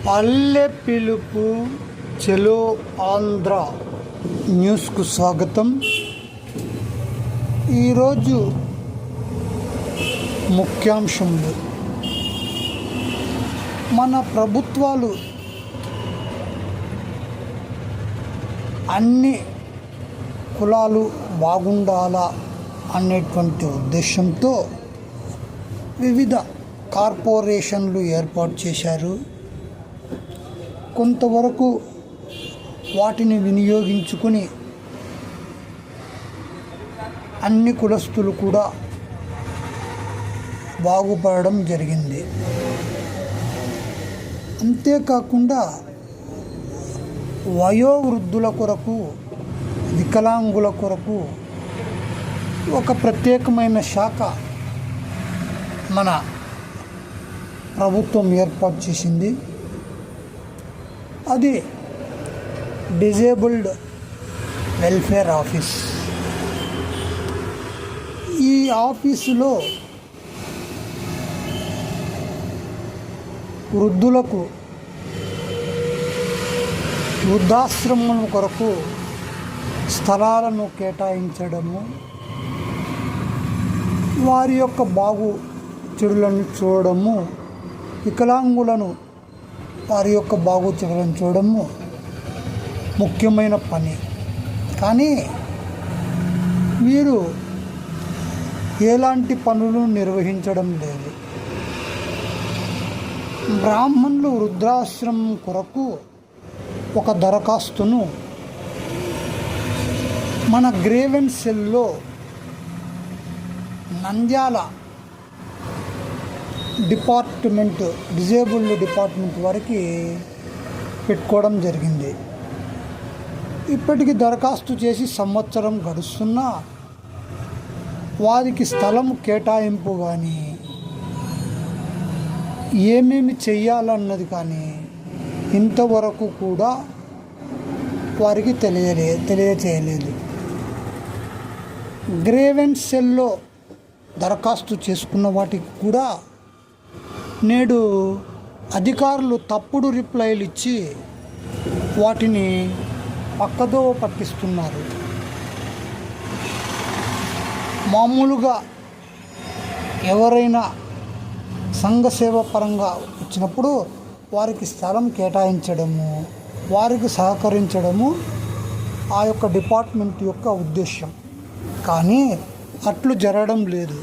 పల్లె పిలుపు చెలో ఆంధ్ర న్యూస్కు స్వాగతం. ఈరోజు ముఖ్యాంశములు: మన ప్రభుత్వాలు అన్ని కులాలు బాగుండాలా అనేటువంటి ఉద్దేశంతో వివిధ కార్పొరేషన్లు ఏర్పాటు చేశారు. కొంతవరకు వాటిని వినియోగించుకుని అన్ని కులస్తులు కూడా బాగుపడడం జరిగింది. అంతేకాకుండా వయోవృద్ధుల కొరకు, వికలాంగుల కొరకు ఒక ప్రత్యేకమైన శాఖ మన ప్రభుత్వం ఏర్పాటు చేసింది. అది డిజేబుల్డ్ వెల్ఫేర్ ఆఫీస్. ఈ ఆఫీసులో వృద్ధులకు వృద్ధాశ్రమం కొరకు స్థలాలను కేటాయించడము, వారి యొక్క బాగు చెడులను చూడడము, వికలాంగులను వారి యొక్క బాగు చెడులను చూడడము ముఖ్యమైన పని. కానీ వీరు ఎలాంటి పనులు నిర్వహించడం లేదు. బ్రాహ్మణులు వృద్ధాశ్రమం కొరకు ఒక దరఖాస్తును మన గ్రీవెన్స్ సెల్లో నంద్యాల డిపార్ట్మెంట్, డిజేబుల్డ్ డిపార్ట్మెంట్ వారికి పెట్టుకోవడం జరిగింది. ఇప్పటికి దరఖాస్తు చేసి సంవత్సరం గడుస్తున్నా వారికి స్థలం కేటాయింపు కానీ, ఏమేమి చెయ్యాలన్నది కానీ ఇంతవరకు కూడా వారికి తెలియచేయలేదు. గ్రీవెన్స్ సెల్లో దరఖాస్తు చేసుకున్న వాటికి కూడా నేడు అధికారులు తప్పుడు రిప్లైలు ఇచ్చి వాటిని పక్కదో పట్టిస్తున్నారు. మామూలుగా ఎవరైనా సంఘ సేవ పరంగా వచ్చినప్పుడు వారికి స్థలం కేటాయించడము, వారికి సహకరించడము ఆ యొక్క డిపార్ట్మెంట్ యొక్క ఉద్దేశం. కానీ అట్లు జరగడం లేదు.